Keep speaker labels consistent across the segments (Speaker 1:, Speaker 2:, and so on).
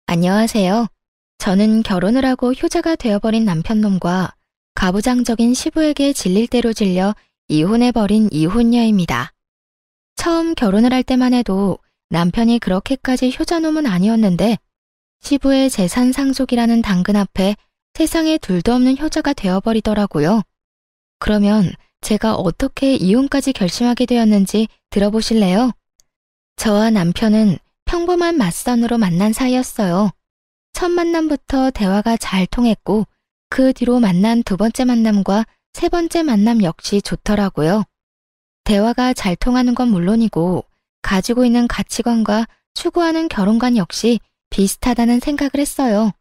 Speaker 1: 안녕하세요. 저는 결혼을 하고 효자가 되어버린 남편놈과 가부장적인 시부에게 질릴 대로 질려 이혼해버린 이혼녀입니다. 처음 결혼을 할 때만 해도 남편이 그렇게까지 효자놈은 아니었는데 시부의 재산 상속이라는 당근 앞에 세상에 둘도 없는 효자가 되어버리더라고요. 그러면 제가 어떻게 이혼까지 결심하게 되었는지 들어보실래요? 저와 남편은 평범한 맞선으로 만난 사이였어요. 첫 만남부터 대화가 잘 통했고 그 뒤로 만난 두 번째 만남과 세 번째 만남 역시 좋더라고요. 대화가 잘 통하는 건 물론이고 가지고 있는 가치관과 추구하는 결혼관 역시 비슷하다는 생각을 했어요.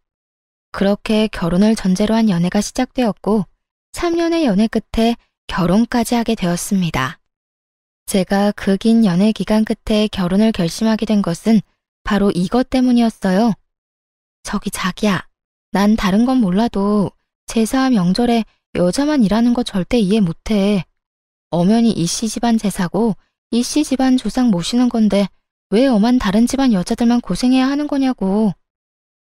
Speaker 1: 그렇게 결혼을 전제로 한 연애가 시작되었고 3년의 연애 끝에 결혼까지 하게 되었습니다. 제가 그 긴 연애 기간 끝에 결혼을 결심하게 된 것은 바로 이것 때문이었어요. 저기 자기야, 난 다른 건 몰라도 제사 명절에 여자만 일하는 거 절대 이해 못해. 엄연히 이씨 집안 제사고 이씨 집안 조상 모시는 건데 왜 엄한 다른 집안 여자들만 고생해야 하는 거냐고.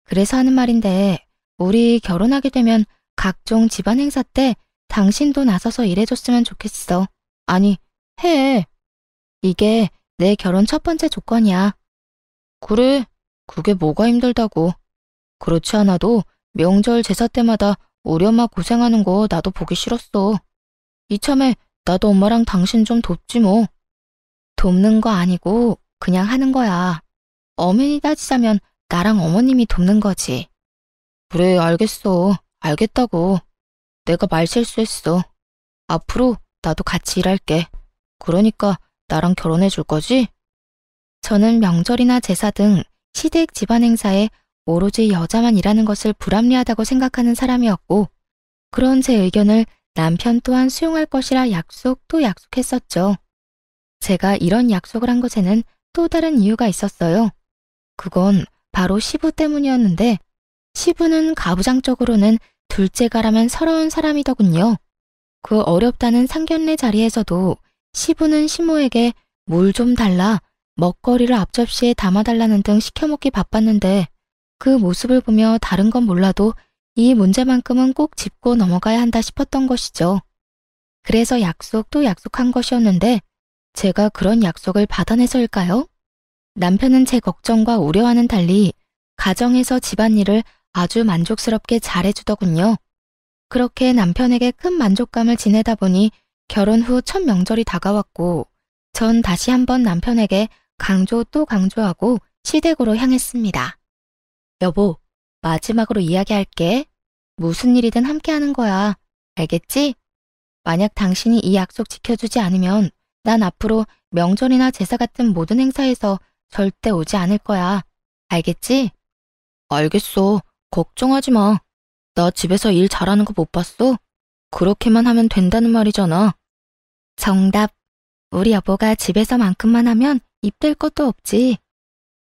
Speaker 1: 그래서 하는 말인데 우리 결혼하게 되면 각종 집안 행사 때 당신도 나서서 일해줬으면 좋겠어. 아니, 해. 이게 내 결혼 첫 번째 조건이야. 그래, 그게 뭐가 힘들다고. 그렇지 않아도 명절 제사 때마다 우리 엄마 고생하는 거 나도 보기 싫었어. 이참에 나도 엄마랑 당신 좀 돕지 뭐. 돕는 거 아니고 그냥 하는 거야. 엄연히 따지자면 나랑 어머님이 돕는 거지. 그래, 알겠어. 알겠다고. 내가 말 실수했어. 앞으로 나도 같이 일할게. 그러니까 나랑 결혼해 줄 거지? 저는 명절이나 제사 등 시댁 집안 행사에 오로지 여자만 일하는 것을 불합리하다고 생각하는 사람이었고 그런 제 의견을 남편 또한 수용할 것이라 약속도 약속했었죠. 제가 이런 약속을 한 것에는 또 다른 이유가 있었어요. 그건 바로 시부 때문이었는데 시부는 가부장적으로는 둘째가라면 서러운 사람이더군요. 그 어렵다는 상견례 자리에서도 시부는 시모에게 물 좀 달라, 먹거리를 앞접시에 담아달라는 등 시켜먹기 바빴는데 그 모습을 보며 다른 건 몰라도 이 문제만큼은 꼭 짚고 넘어가야 한다 싶었던 것이죠. 그래서 약속도 약속한 것이었는데 제가 그런 약속을 받아내서일까요? 남편은 제 걱정과 우려와는 달리 가정에서 집안일을 아주 만족스럽게 잘해주더군요. 그렇게 남편에게 큰 만족감을 지내다 보니 결혼 후 첫 명절이 다가왔고 전 다시 한번 남편에게 강조 또 강조하고 시댁으로 향했습니다. 여보, 마지막으로 이야기할게. 무슨 일이든 함께 하는 거야. 알겠지? 만약 당신이 이 약속 지켜주지 않으면 난 앞으로 명절이나 제사 같은 모든 행사에서 절대 오지 않을 거야. 알겠지? 알겠어. 걱정하지 마. 나 집에서 일 잘하는 거 못 봤어? 그렇게만 하면 된다는 말이잖아. 정답. 우리 여보가 집에서만큼만 하면 입댈 것도 없지.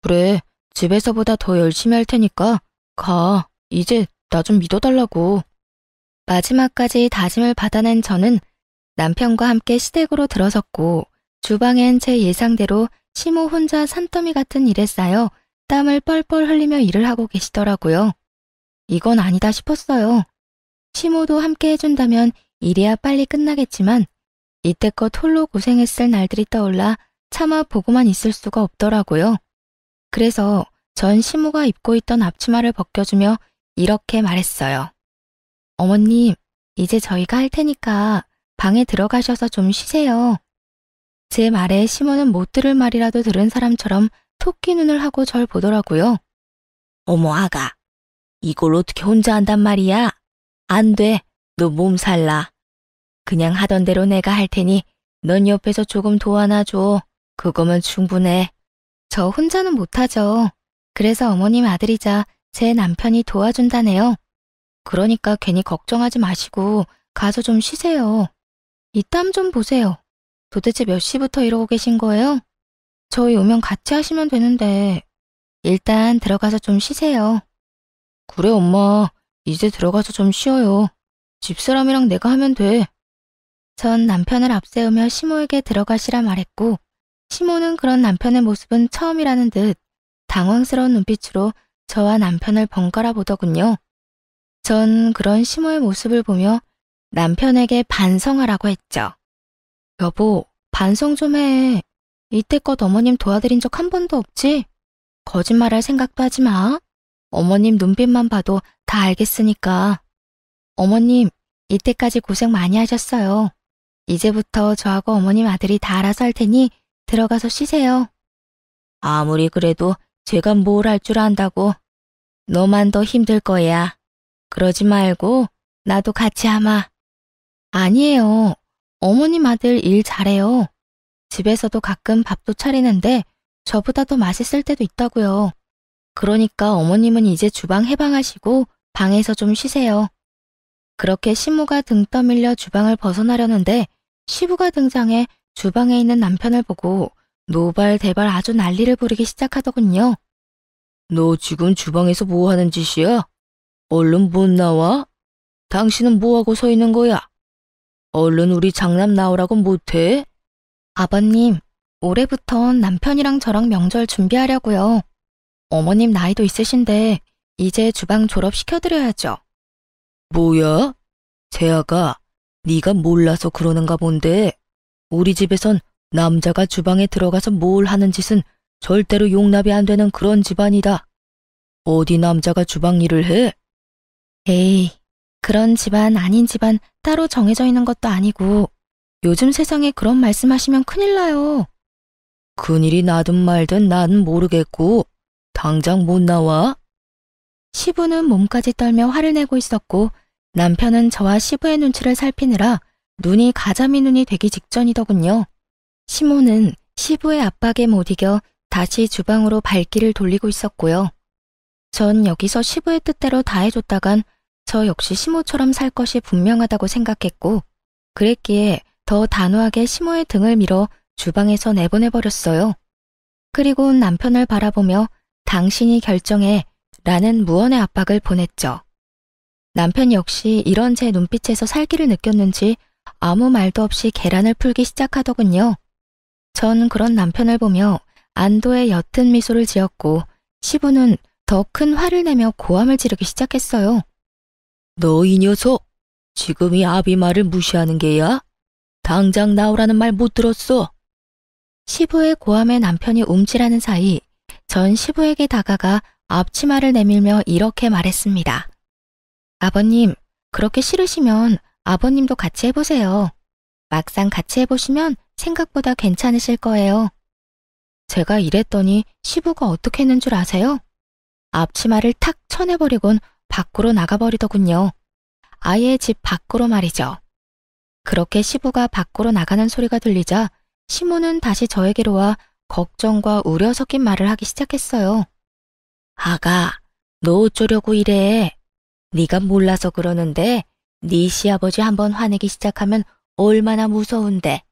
Speaker 1: 그래, 집에서보다 더 열심히 할 테니까 가. 이제 나 좀 믿어달라고. 마지막까지 다짐을 받아낸 저는 남편과 함께 시댁으로 들어섰고 주방엔 제 예상대로 시모 혼자 산더미 같은 일에 쌓여 땀을 뻘뻘 흘리며 일을 하고 계시더라고요. 이건 아니다 싶었어요. 시모도 함께 해준다면 일이야 빨리 끝나겠지만 이때껏 홀로 고생했을 날들이 떠올라 차마 보고만 있을 수가 없더라고요. 그래서 전 시모가 입고 있던 앞치마를 벗겨주며 이렇게 말했어요. 어머님, 이제 저희가 할 테니까 방에 들어가셔서 좀 쉬세요. 제 말에 시모는 못 들을 말이라도 들은 사람처럼 토끼 눈을 하고 절 보더라고요. 어머 아가, 이걸 어떻게 혼자 한단 말이야? 안 돼, 너 몸살나. 그냥 하던 대로 내가 할 테니 넌 옆에서 조금 도와놔줘. 그거면 충분해. 저 혼자는 못하죠. 그래서 어머님 아들이자 제 남편이 도와준다네요. 그러니까 괜히 걱정하지 마시고 가서 좀 쉬세요. 이 땀 좀 보세요. 도대체 몇 시부터 이러고 계신 거예요? 저희 오면 같이 하시면 되는데. 일단 들어가서 좀 쉬세요. 그래 엄마, 이제 들어가서 좀 쉬어요. 집사람이랑 내가 하면 돼. 전 남편을 앞세우며 시모에게 들어가시라 말했고 시모는 그런 남편의 모습은 처음이라는 듯 당황스러운 눈빛으로 저와 남편을 번갈아 보더군요. 전 그런 시모의 모습을 보며 남편에게 반성하라고 했죠. 여보, 반성 좀 해. 이때껏 어머님 도와드린 적 한 번도 없지? 거짓말할 생각도 하지 마. 어머님 눈빛만 봐도 다 알겠으니까. 어머님, 이때까지 고생 많이 하셨어요. 이제부터 저하고 어머님 아들이 다 알아서 할 테니 들어가서 쉬세요. 아무리 그래도 제가 뭘 할 줄 안다고. 너만 더 힘들 거야. 그러지 말고 나도 같이 하마. 아니에요. 어머님 아들 일 잘해요. 집에서도 가끔 밥도 차리는데 저보다 더 맛있을 때도 있다고요. 그러니까 어머님은 이제 주방 해방하시고 방에서 좀 쉬세요. 그렇게 시모가 등 떠밀려 주방을 벗어나려는데 시부가 등장해 주방에 있는 남편을 보고 노발대발 아주 난리를 부리기 시작하더군요. 너 지금 주방에서 뭐 하는 짓이야? 얼른 못 나와? 당신은 뭐하고 서 있는 거야? 얼른 우리 장남 나오라고 못해? 아버님, 올해부턴 남편이랑 저랑 명절 준비하려고요. 어머님 나이도 있으신데 이제 주방 졸업시켜드려야죠. 뭐야? 재아가 네가 몰라서 그러는가 본데 우리 집에선 남자가 주방에 들어가서 뭘 하는 짓은 절대로 용납이 안 되는 그런 집안이다. 어디 남자가 주방 일을 해? 에이, 그런 집안 아닌 집안 따로 정해져 있는 것도 아니고 요즘 세상에 그런 말씀하시면 큰일 나요. 큰일이 나든 말든 난 모르겠고 당장 못 나와? 시부는 몸까지 떨며 화를 내고 있었고 남편은 저와 시부의 눈치를 살피느라 눈이 가자미 눈이 되기 직전이더군요. 시모는 시부의 압박에 못 이겨 다시 주방으로 발길을 돌리고 있었고요. 전 여기서 시부의 뜻대로 다 해줬다간 저 역시 시모처럼 살 것이 분명하다고 생각했고 그랬기에 더 단호하게 시모의 등을 밀어 주방에서 내보내버렸어요. 그리고 남편을 바라보며 당신이 결정해 라는 무언의 압박을 보냈죠. 남편 역시 이런 제 눈빛에서 살기를 느꼈는지 아무 말도 없이 계란을 풀기 시작하더군요. 전 그런 남편을 보며 안도의 옅은 미소를 지었고 시부는 더 큰 화를 내며 고함을 지르기 시작했어요. 너 이 녀석, 지금 이 아비 말을 무시하는 게야? 당장 나오라는 말 못 들었어. 시부의 고함에 남편이 움찔하는 사이 전 시부에게 다가가 앞치마를 내밀며 이렇게 말했습니다. 아버님, 그렇게 싫으시면 아버님도 같이 해보세요. 막상 같이 해보시면 생각보다 괜찮으실 거예요. 제가 이랬더니 시부가 어떻게 했는 줄 아세요? 앞치마를 탁 쳐내버리곤 밖으로 나가버리더군요. 아예 집 밖으로 말이죠. 그렇게 시부가 밖으로 나가는 소리가 들리자 시모는 다시 저에게로 와 걱정과 우려 섞인 말을 하기 시작했어요. 아가, 너 어쩌려고 이래? 네가 몰라서 그러는데 네 시아버지 한번 화내기 시작하면 얼마나 무서운데.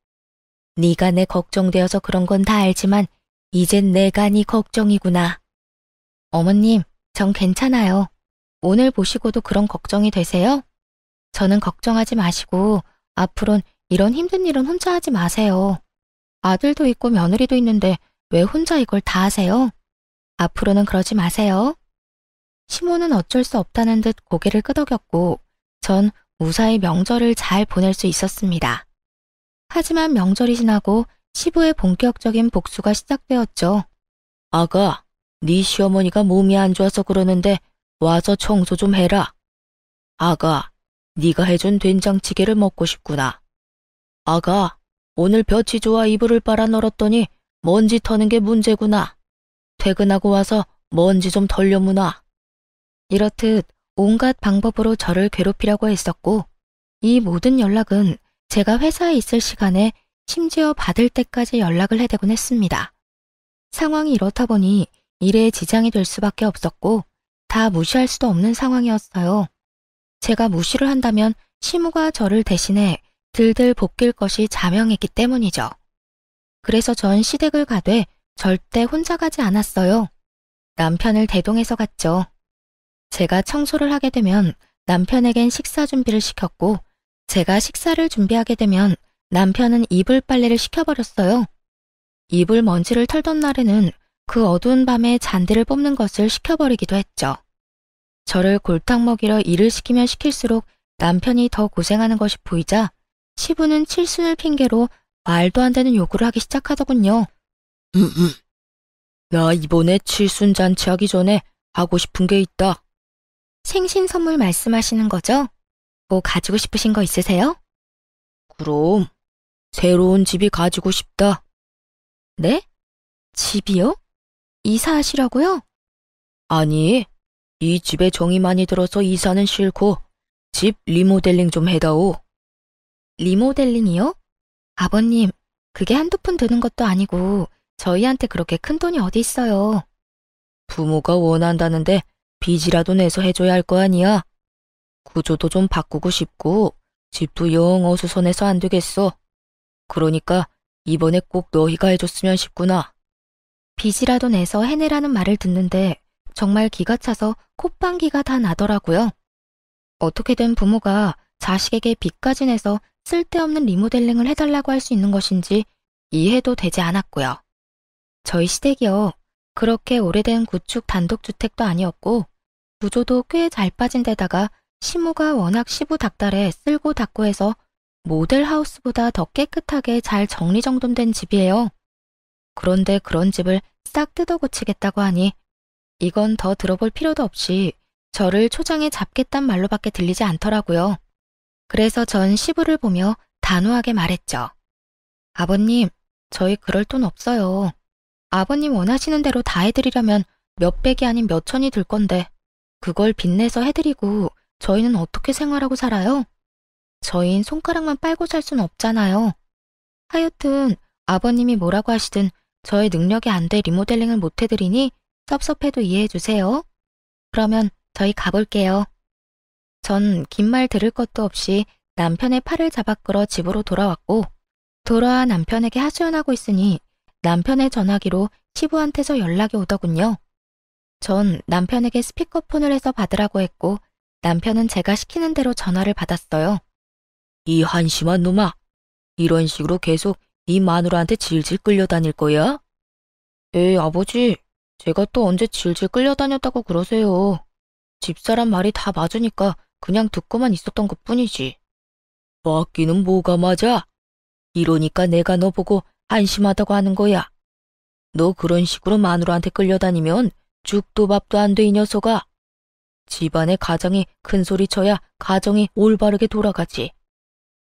Speaker 1: 네가 내 걱정되어서 그런 건 다 알지만 이젠 내가 네 걱정이구나. 어머님, 전 괜찮아요. 오늘 보시고도 그런 걱정이 되세요? 저는 걱정하지 마시고 앞으론 이런 힘든 일은 혼자 하지 마세요. 아들도 있고 며느리도 있는데 왜 혼자 이걸 다 하세요? 앞으로는 그러지 마세요. 시모는 어쩔 수 없다는 듯 고개를 끄덕였고 전 무사히 명절을 잘 보낼 수 있었습니다. 하지만 명절이 지나고 시부의 본격적인 복수가 시작되었죠. 아가, 네 시어머니가 몸이 안 좋아서 그러는데 와서 청소 좀 해라. 아가, 네가 해준 된장찌개를 먹고 싶구나. 아가, 오늘 볕이 좋아 이불을 빨아 널었더니 먼지 터는 게 문제구나. 퇴근하고 와서 먼지 좀 털려무나. 이렇듯 온갖 방법으로 저를 괴롭히려고 했었고 이 모든 연락은 제가 회사에 있을 시간에 심지어 받을 때까지 연락을 해대곤 했습니다. 상황이 이렇다 보니 일에 지장이 될 수밖에 없었고 다 무시할 수도 없는 상황이었어요. 제가 무시를 한다면 시무가 저를 대신해 들들 볶일 것이 자명했기 때문이죠. 그래서 전 시댁을 가되 절대 혼자 가지 않았어요. 남편을 대동해서 갔죠. 제가 청소를 하게 되면 남편에겐 식사 준비를 시켰고 제가 식사를 준비하게 되면 남편은 이불 빨래를 시켜버렸어요. 이불 먼지를 털던 날에는 그 어두운 밤에 잔디를 뽑는 것을 시켜버리기도 했죠. 저를 골탕 먹이려 일을 시키면 시킬수록 남편이 더 고생하는 것이 보이자 시부는 칠순을 핑계로 말도 안 되는 요구를 하기 시작하더군요. 나 이번에 칠순 잔치하기 전에 하고 싶은 게 있다. 생신 선물 말씀하시는 거죠? 뭐 가지고 싶으신 거 있으세요? 그럼 새로운 집이 가지고 싶다. 네? 집이요? 이사하시려고요? 아니, 이 집에 정이 많이 들어서 이사는 싫고 집 리모델링 좀 해다오. 리모델링이요? 아버님, 그게 한두 푼 드는 것도 아니고 저희한테 그렇게 큰 돈이 어디 있어요. 부모가 원한다는데 빚이라도 내서 해줘야 할 거 아니야. 구조도 좀 바꾸고 싶고 집도 영 어수선해서 안 되겠어. 그러니까 이번에 꼭 너희가 해줬으면 싶구나. 빚이라도 내서 해내라는 말을 듣는데 정말 기가 차서 콧방귀가 다 나더라고요. 어떻게든 부모가 자식에게 빚까지 내서 쓸데없는 리모델링을 해달라고 할 수 있는 것인지 이해도 되지 않았고요. 저희 시댁이요. 그렇게 오래된 구축 단독주택도 아니었고 구조도 꽤 잘 빠진 데다가 시무가 워낙 시부 닥달에 쓸고 닦고 해서 모델하우스보다 더 깨끗하게 잘 정리정돈된 집이에요. 그런데 그런 집을 싹 뜯어 고치겠다고 하니 이건 더 들어볼 필요도 없이 저를 초장에 잡겠단 말로밖에 들리지 않더라고요. 그래서 전 시부를 보며 단호하게 말했죠. 아버님, 저희 그럴 돈 없어요. 아버님 원하시는 대로 다 해드리려면 몇백이 아닌 몇천이 들 건데 그걸 빚내서 해드리고 저희는 어떻게 생활하고 살아요? 저희는 손가락만 빨고 살 순 없잖아요. 하여튼 아버님이 뭐라고 하시든 저의 능력이 안 돼 리모델링을 못 해드리니 섭섭해도 이해해 주세요. 그러면 저희 가볼게요. 전 긴 말 들을 것도 없이 남편의 팔을 잡아 끌어 집으로 돌아왔고 돌아와 남편에게 하소연하고 있으니 남편의 전화기로 시부한테서 연락이 오더군요. 전 남편에게 스피커폰을 해서 받으라고 했고 남편은 제가 시키는 대로 전화를 받았어요. 이 한심한 놈아, 이런 식으로 계속 네 마누라한테 질질 끌려다닐 거야? 에이, 아버지, 제가 또 언제 질질 끌려다녔다고 그러세요. 집사람 말이 다 맞으니까 그냥 듣고만 있었던 것뿐이지. 맞기는 뭐가 맞아? 이러니까 내가 너 보고 한심하다고 하는 거야. 너 그런 식으로 마누라한테 끌려다니면 죽도 밥도 안 돼, 이 녀석아. 집안의 가장이 큰 소리 쳐야 가정이 올바르게 돌아가지.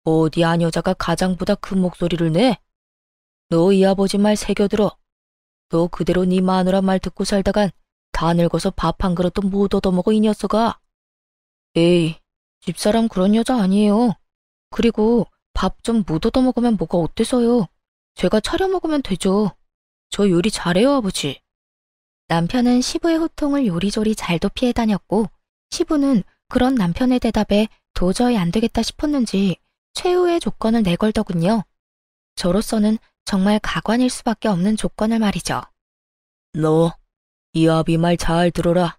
Speaker 1: 어디 안 여자가 가장보다 큰 목소리를 내? 너 이 아버지 말 새겨들어. 너 그대로 네 마누라 말 듣고 살다간 다 늙어서 밥 한 그릇도 못 얻어먹어, 이 녀석아. 에이, 집사람 그런 여자 아니에요. 그리고 밥 좀 못 얻어먹으면 뭐가 어때서요? 제가 차려 먹으면 되죠. 저 요리 잘해요, 아버지. 남편은 시부의 호통을 요리조리 잘도 피해 다녔고 시부는 그런 남편의 대답에 도저히 안 되겠다 싶었는지 최후의 조건을 내걸더군요. 저로서는 정말 가관일 수밖에 없는 조건을 말이죠. 너, 이 아비 말 잘 들어라.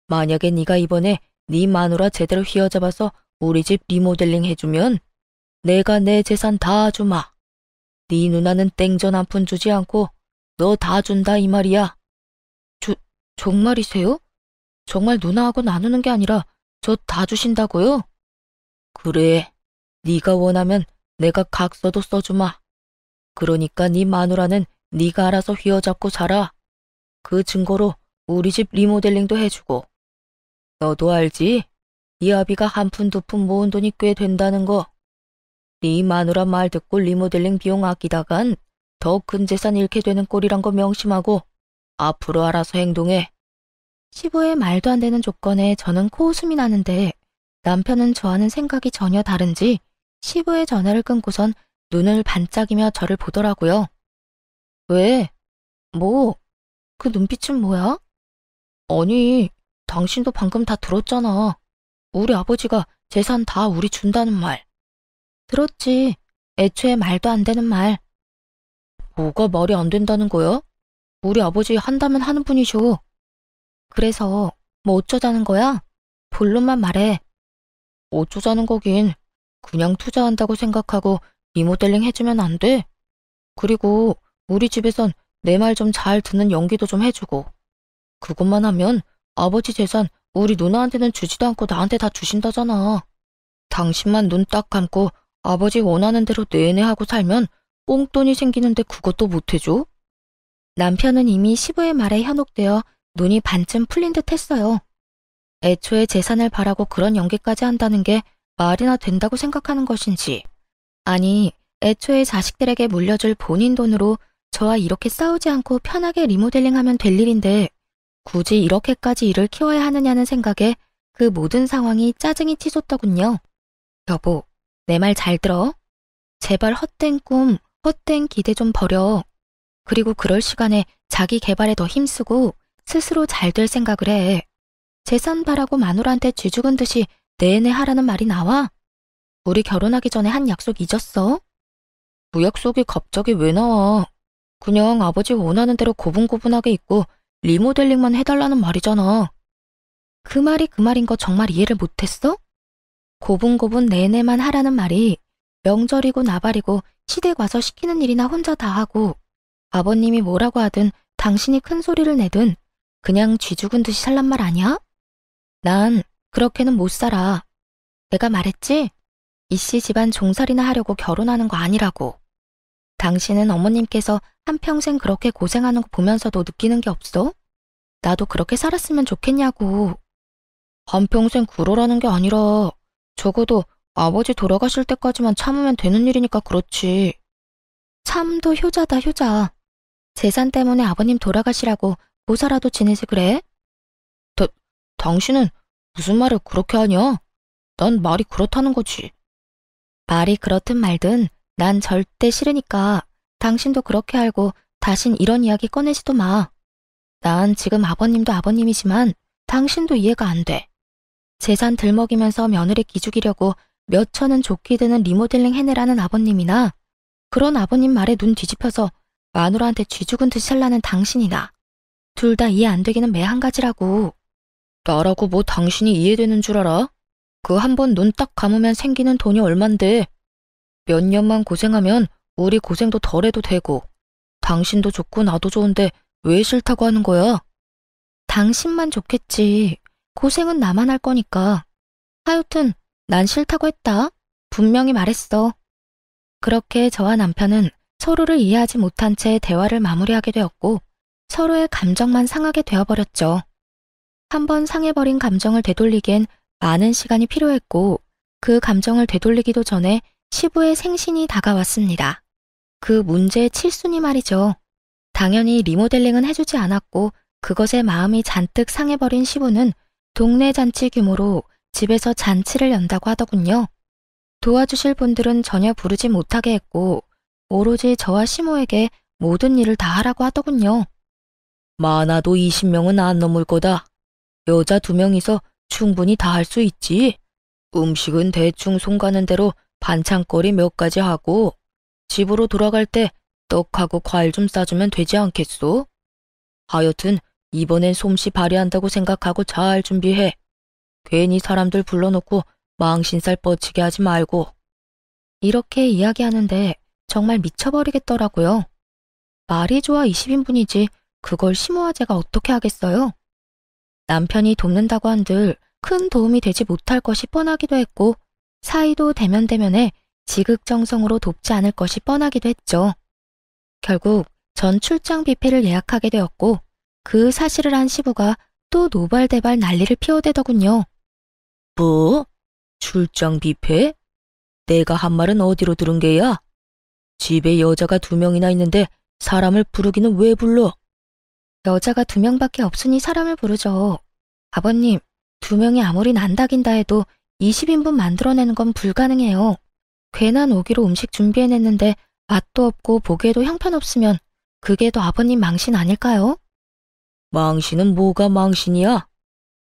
Speaker 1: 만약에 네가 이번에 네 마누라 제대로 휘어잡아서 우리 집 리모델링 해주면 내가 내 재산 다 주마. 네 누나는 땡전 한 푼 주지 않고 너 다 준다 이 말이야. 정말이세요? 정말 누나하고 나누는 게 아니라 저 다 주신다고요? 그래, 네가 원하면 내가 각서도 써주마. 그러니까 네 마누라는 네가 알아서 휘어잡고 살아. 그 증거로 우리 집 리모델링도 해주고. 너도 알지? 이 아비가 한 푼 두 푼 모은 돈이 꽤 된다는 거. 네 마누라 말 듣고 리모델링 비용 아끼다간 더 큰 재산 잃게 되는 꼴이란 거 명심하고 앞으로 알아서 행동해. 시부의 말도 안 되는 조건에 저는 코웃음이 나는데 남편은 저와는 생각이 전혀 다른지 시부의 전화를 끊고선 눈을 반짝이며 저를 보더라고요. 왜? 뭐? 그 눈빛은 뭐야? 아니, 당신도 방금 다 들었잖아. 우리 아버지가 재산 다 우리 준다는 말. 들었지. 애초에 말도 안 되는 말. 뭐가 말이 안 된다는 거야? 우리 아버지 한다면 하는 분이셔. 그래서 뭐 어쩌자는 거야? 본론만 말해. 어쩌자는 거긴 그냥 투자한다고 생각하고 리모델링 해주면 안 돼. 그리고 우리 집에선 내 말 좀 잘 듣는 연기도 좀 해주고. 그것만 하면 아버지 재산 우리 누나한테는 주지도 않고 나한테 다 주신다잖아. 당신만 눈 딱 감고 아버지 원하는 대로 내내 하고 살면 뽕돈이 생기는데 그것도 못 해줘? 남편은 이미 시부의 말에 현혹되어 눈이 반쯤 풀린 듯 했어요. 애초에 재산을 바라고 그런 연기까지 한다는 게 말이나 된다고 생각하는 것인지, 아니, 애초에 자식들에게 물려줄 본인 돈으로 저와 이렇게 싸우지 않고 편하게 리모델링하면 될 일인데 굳이 이렇게까지 일을 키워야 하느냐는 생각에 그 모든 상황이 짜증이 치솟더군요. 여보, 내 말 잘 들어? 제발 헛된 꿈, 헛된 기대 좀 버려. 그리고 그럴 시간에 자기 개발에 더 힘쓰고 스스로 잘 될 생각을 해. 재산 바라고 마누라한테 쥐죽은 듯이 내내 하라는 말이 나와? 우리 결혼하기 전에 한 약속 잊었어? 그 약속이 갑자기 왜 나와? 그냥 아버지 원하는 대로 고분고분하게 있고 리모델링만 해달라는 말이잖아. 그 말이 그 말인 거 정말 이해를 못했어? 고분고분 내내만 하라는 말이 명절이고 나발이고 시댁 와서 시키는 일이나 혼자 다 하고 아버님이 뭐라고 하든 당신이 큰 소리를 내든 그냥 쥐죽은 듯이 살란 말 아니야? 난 그렇게는 못 살아. 내가 말했지? 이씨 집안 종살이나 하려고 결혼하는 거 아니라고. 당신은 어머님께서 한평생 그렇게 고생하는 거 보면서도 느끼는 게 없어? 나도 그렇게 살았으면 좋겠냐고. 한평생 그러라는 게 아니라 적어도 아버지 돌아가실 때까지만 참으면 되는 일이니까 그렇지. 참도 효자다, 효자. 재산 때문에 아버님 돌아가시라고 모사라도 지내지 그래? 당신은 무슨 말을 그렇게 하냐? 난 말이 그렇다는 거지. 말이 그렇든 말든 난 절대 싫으니까 당신도 그렇게 알고 다신 이런 이야기 꺼내지도 마. 난 지금 아버님도 아버님이지만 당신도 이해가 안 돼. 재산 들먹이면서 며느리 기죽이려고 몇 천은 좋게 드는 리모델링 해내라는 아버님이나 그런 아버님 말에 눈 뒤집혀서 마누라한테 쥐죽은 듯이 살라는 당신이나 둘 다 이해 안 되기는 매 한 가지라고. 나라고 뭐 당신이 이해되는 줄 알아? 그 한 번 눈 딱 감으면 생기는 돈이 얼만데. 몇 년만 고생하면 우리 고생도 덜 해도 되고 당신도 좋고 나도 좋은데 왜 싫다고 하는 거야? 당신만 좋겠지. 고생은 나만 할 거니까. 하여튼 난 싫다고 했다. 분명히 말했어. 그렇게 저와 남편은 서로를 이해하지 못한 채 대화를 마무리하게 되었고 서로의 감정만 상하게 되어버렸죠. 한번 상해버린 감정을 되돌리기엔 많은 시간이 필요했고 그 감정을 되돌리기도 전에 시부의 생신이 다가왔습니다. 그 문제의 칠순이 말이죠. 당연히 리모델링은 해주지 않았고 그것에 마음이 잔뜩 상해버린 시부는 동네 잔치 규모로 집에서 잔치를 연다고 하더군요. 도와주실 분들은 전혀 부르지 못하게 했고 오로지 저와 시모에게 모든 일을 다 하라고 하더군요. 많아도 20명은 안 넘을 거다. 여자 2명이서 충분히 다 할 수 있지. 음식은 대충 손 가는 대로 반찬거리 몇 가지 하고 집으로 돌아갈 때 떡하고 과일 좀 싸주면 되지 않겠소? 하여튼 이번엔 솜씨 발휘한다고 생각하고 잘 준비해. 괜히 사람들 불러놓고 망신살 뻗치게 하지 말고. 이렇게 이야기하는데 정말 미쳐버리겠더라고요. 말이 좋아 20인분이지 그걸 시모와 제가 어떻게 하겠어요? 남편이 돕는다고 한들 큰 도움이 되지 못할 것이 뻔하기도 했고 사이도 대면대면에 지극정성으로 돕지 않을 것이 뻔하기도 했죠. 결국 전 출장 뷔페를 예약하게 되었고 그 사실을 한 시부가 또 노발대발 난리를 피워대더군요. 뭐? 출장 뷔페? 내가 한 말은 어디로 들은 게야? 집에 여자가 2명이나 있는데 사람을 부르기는 왜 불러? 여자가 2명밖에 없으니 사람을 부르죠. 아버님, 2명이 아무리 난다긴다 해도 20인분 만들어내는 건 불가능해요. 괜한 오기로 음식 준비해냈는데 맛도 없고 보기에도 형편없으면 그게 더 아버님 망신 아닐까요? 망신은 뭐가 망신이야?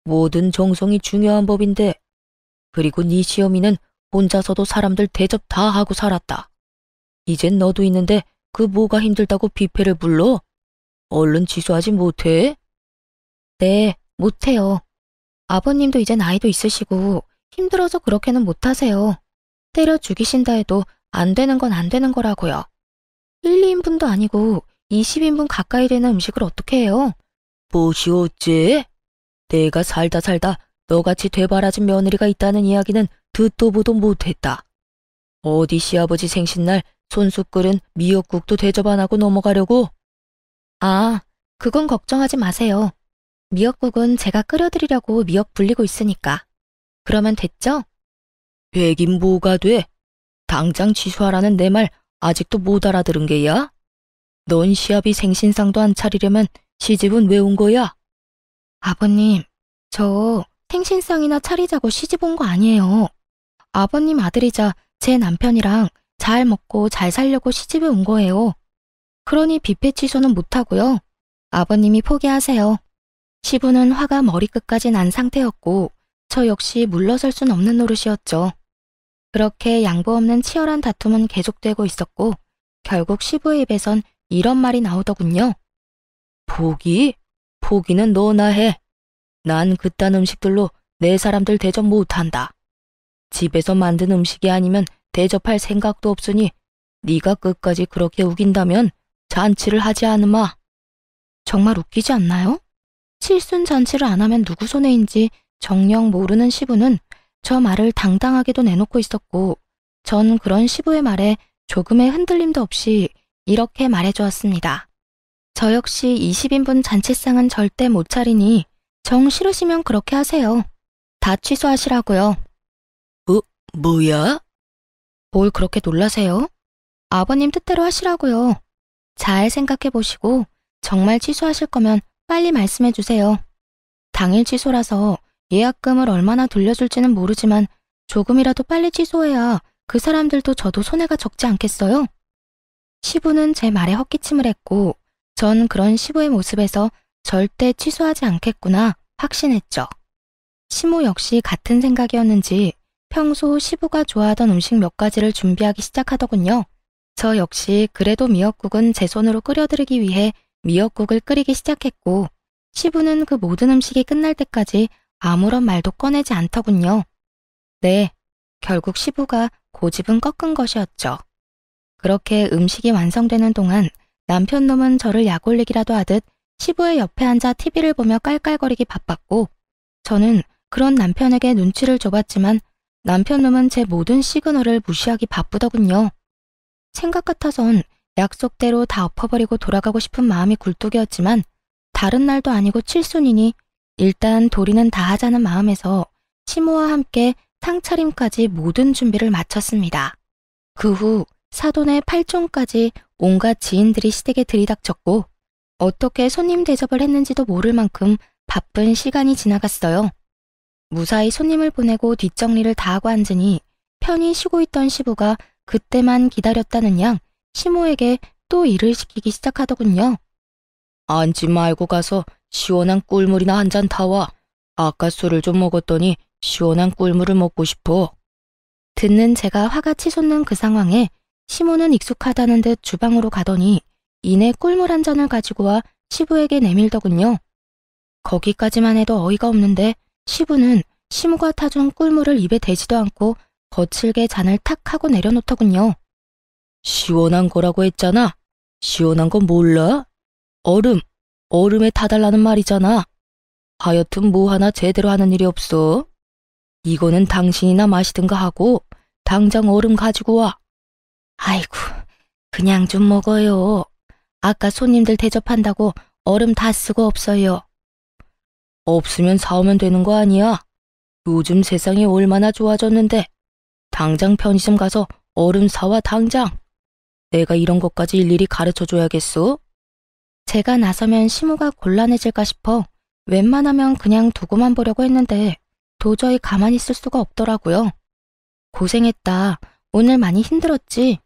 Speaker 1: 모든 정성이 중요한 법인데. 그리고 네 시어미는 혼자서도 사람들 대접 다 하고 살았다. 이젠 너도 있는데 그 뭐가 힘들다고 뷔페를 불러? 얼른 취소하지 못해? 네, 못해요. 아버님도 이제 나이도 있으시고 힘들어서 그렇게는 못하세요. 때려 죽이신다 해도 안 되는 건 안 되는 거라고요. 1, 2인분도 아니고 20인분 가까이 되는 음식을 어떻게 해요?
Speaker 2: 무엇이 어째? 내가 살다 너같이 되바라진 며느리가 있다는 이야기는 듣도 보도 못했다. 어디 시아버지 생신날 손수 끓은 미역국도 대접 안 하고 넘어가려고?
Speaker 1: 아, 그건 걱정하지 마세요. 미역국은 제가 끓여드리려고 미역 불리고 있으니까. 그러면 됐죠?
Speaker 2: 되긴 뭐가 돼? 당장 취소하라는 내 말 아직도 못 알아들은 게야? 넌 시아비 생신상도 안 차리려면 시집은 왜 온 거야?
Speaker 1: 아버님, 저 생신상이나 차리자고 시집 온 거 아니에요. 아버님 아들이자 제 남편이랑 잘 먹고 잘 살려고 시집에 온 거예요. 그러니 뷔페 취소는 못하고요. 아버님이 포기하세요. 시부는 화가 머리끝까지 난 상태였고 저 역시 물러설 순 없는 노릇이었죠. 그렇게 양보 없는 치열한 다툼은 계속되고 있었고 결국 시부의 입에선 이런 말이 나오더군요.
Speaker 2: 포기? 포기는 너나 해. 난 그딴 음식들로 내 사람들 대접 못한다. 집에서 만든 음식이 아니면 대접할 생각도 없으니 네가 끝까지 그렇게 우긴다면 잔치를 하지 않으마.
Speaker 1: 정말 웃기지 않나요? 칠순 잔치를 안 하면 누구 손해인지 정녕 모르는 시부는 저 말을 당당하게도 내놓고 있었고 전 그런 시부의 말에 조금의 흔들림도 없이 이렇게 말해주었습니다. 저 역시 20인분 잔치상은 절대 못 차리니 정 싫으시면 그렇게 하세요. 다 취소하시라고요.
Speaker 2: 뭐야?
Speaker 1: 뭘 그렇게 놀라세요? 아버님 뜻대로 하시라고요. 잘 생각해 보시고 정말 취소하실 거면 빨리 말씀해 주세요. 당일 취소라서 예약금을 얼마나 돌려줄지는 모르지만 조금이라도 빨리 취소해야 그 사람들도 저도 손해가 적지 않겠어요? 시부는 제 말에 헛기침을 했고 전 그런 시부의 모습에서 절대 취소하지 않겠구나 확신했죠. 시모 역시 같은 생각이었는지 평소 시부가 좋아하던 음식 몇 가지를 준비하기 시작하더군요. 저 역시 그래도 미역국은 제 손으로 끓여드리기 위해 미역국을 끓이기 시작했고 시부는 그 모든 음식이 끝날 때까지 아무런 말도 꺼내지 않더군요. 네, 결국 시부가 고집은 꺾은 것이었죠. 그렇게 음식이 완성되는 동안 남편 놈은 저를 약올리기라도 하듯 시부의 옆에 앉아 TV를 보며 깔깔거리기 바빴고 저는 그런 남편에게 눈치를 줘봤지만 남편 놈은 제 모든 시그널을 무시하기 바쁘더군요. 생각 같아선 약속대로 다 엎어버리고 돌아가고 싶은 마음이 굴뚝이었지만 다른 날도 아니고 칠순이니 일단 도리는 다 하자는 마음에서 시모와 함께 상차림까지 모든 준비를 마쳤습니다. 그 후 사돈의 팔촌까지 온갖 지인들이 시댁에 들이닥쳤고 어떻게 손님 대접을 했는지도 모를 만큼 바쁜 시간이 지나갔어요. 무사히 손님을 보내고 뒷정리를 다 하고 앉으니 편히 쉬고 있던 시부가 그때만 기다렸다는 양 시모에게 또 일을 시키기 시작하더군요.
Speaker 2: 앉지 말고 가서 시원한 꿀물이나 한 잔 타와. 아까 술을 좀 먹었더니 시원한 꿀물을 먹고 싶어.
Speaker 1: 듣는 제가 화가 치솟는 그 상황에 시모는 익숙하다는 듯 주방으로 가더니 이내 꿀물 한 잔을 가지고 와 시부에게 내밀더군요. 거기까지만 해도 어이가 없는데 시부는 시모가 타준 꿀물을 입에 대지도 않고 거칠게 잔을 탁 하고 내려놓더군요.
Speaker 2: 시원한 거라고 했잖아. 시원한 건 몰라? 얼음에 타달라는 말이잖아. 하여튼 뭐 하나 제대로 하는 일이 없어. 이거는 당신이나 마시든가 하고 당장 얼음 가지고 와.
Speaker 1: 아이고, 그냥 좀 먹어요. 아까 손님들 대접한다고 얼음 다 쓰고 없어요.
Speaker 2: 없으면 사오면 되는 거 아니야? 요즘 세상이 얼마나 좋아졌는데. 당장 편의점 가서 얼음 사와 당장. 내가 이런 것까지 일일이 가르쳐줘야겠어?
Speaker 1: 제가 나서면 시모가 곤란해질까 싶어 웬만하면 그냥 두고만 보려고 했는데 도저히 가만히 있을 수가 없더라고요. 고생했다. 오늘 많이 힘들었지?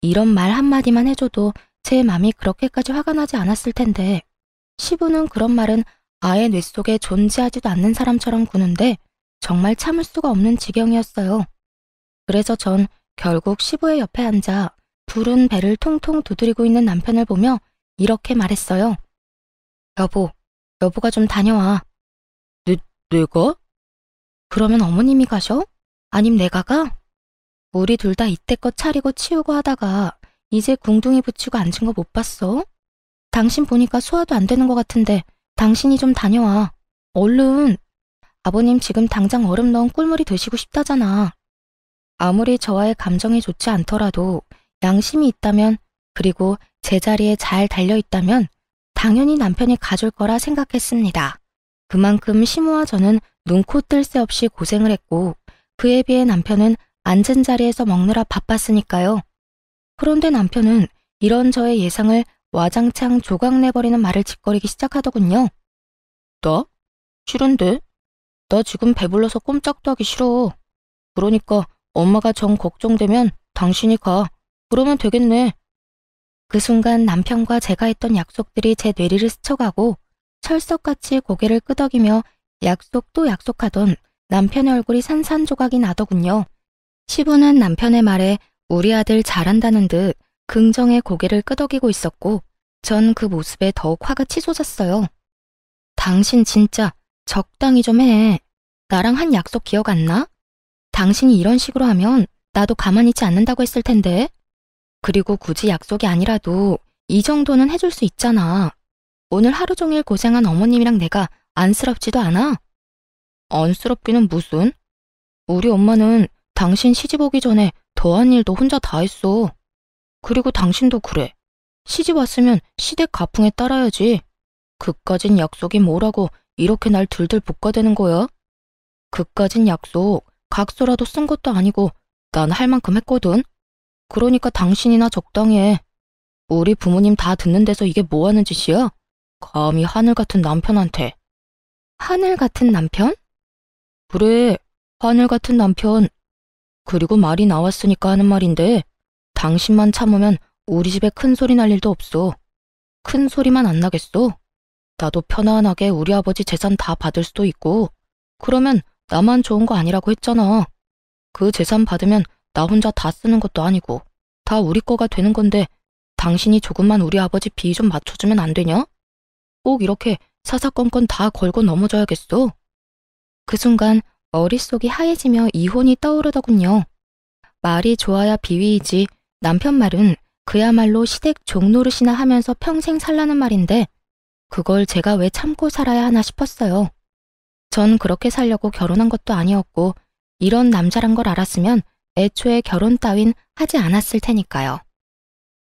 Speaker 1: 이런 말 한마디만 해줘도 제 맘이 그렇게까지 화가 나지 않았을 텐데 시부는 그런 말은 아예 뇌 속에 존재하지도 않는 사람처럼 구는데 정말 참을 수가 없는 지경이었어요. 그래서 전 결국 시부의 옆에 앉아 부른 배를 통통 두드리고 있는 남편을 보며 이렇게 말했어요. 여보가 좀 다녀와.
Speaker 2: 내가?
Speaker 1: 그러면 어머님이 가셔? 아님 내가 가? 우리 둘 다 이때껏 차리고 치우고 하다가 이제 궁둥이 붙이고 앉은 거 못 봤어? 당신 보니까 소화도 안 되는 것 같은데 당신이 좀 다녀와. 얼른. 아버님 지금 당장 얼음 넣은 꿀물이 드시고 싶다잖아. 아무리 저와의 감정이 좋지 않더라도 양심이 있다면, 그리고 제자리에 잘 달려있다면 당연히 남편이 가줄 거라 생각했습니다. 그만큼 시모와 저는 눈코 뜰 새 없이 고생을 했고, 그에 비해 남편은 앉은 자리에서 먹느라 바빴으니까요. 그런데 남편은 이런 저의 예상을 와장창 조각내버리는 말을 짓거리기 시작하더군요. 나? 싫은데? 나 지금 배불러서 꼼짝도 하기 싫어. 그러니까 엄마가 정 걱정되면 당신이 가. 그러면 되겠네. 그 순간 남편과 제가 했던 약속들이 제 뇌리를 스쳐가고 철석같이 고개를 끄덕이며 약속 또 약속하던 남편의 얼굴이 산산조각이 나더군요. 시부는 남편의 말에 우리 아들 잘한다는 듯 긍정의 고개를 끄덕이고 있었고, 전 그 모습에 더욱 화가 치솟았어요. 당신 진짜 적당히 좀 해. 나랑 한 약속 기억 안 나? 당신이 이런 식으로 하면 나도 가만히 있지 않는다고 했을 텐데. 그리고 굳이 약속이 아니라도 이 정도는 해줄 수 있잖아. 오늘 하루 종일 고생한 어머님이랑 내가 안쓰럽지도 않아? 안쓰럽기는 무슨? 우리 엄마는 당신 시집 오기 전에 더한 일도 혼자 다 했어. 그리고 당신도 그래. 시집 왔으면 시댁 가풍에 따라야지. 그까진 약속이 뭐라고 이렇게 날 들들 볶아대는 거야? 그까진 약속 각서라도 쓴 것도 아니고 난 할 만큼 했거든. 그러니까 당신이나 적당히 해. 우리 부모님 다 듣는 데서 이게 뭐 하는 짓이야? 감히 하늘 같은 남편한테. 하늘 같은 남편? 그래, 하늘 같은 남편. 그리고 말이 나왔으니까 하는 말인데, 당신만 참으면 우리 집에 큰 소리 날 일도 없어. 큰 소리만 안 나겠어? 나도 편안하게 우리 아버지 재산 다 받을 수도 있고, 그러면 나만 좋은 거 아니라고 했잖아. 그 재산 받으면 나 혼자 다 쓰는 것도 아니고 다 우리 거가 되는 건데, 당신이 조금만 우리 아버지 비위 좀 맞춰주면 안 되냐? 꼭 이렇게 사사건건 다 걸고 넘어져야겠어. 그 순간 머릿속이 하얘지며 이혼이 떠오르더군요. 말이 좋아야 비위이지 남편 말은 그야말로 시댁 종노릇이나 하면서 평생 살라는 말인데, 그걸 제가 왜 참고 살아야 하나 싶었어요. 전 그렇게 살려고 결혼한 것도 아니었고, 이런 남자란 걸 알았으면 애초에 결혼 따윈 하지 않았을 테니까요.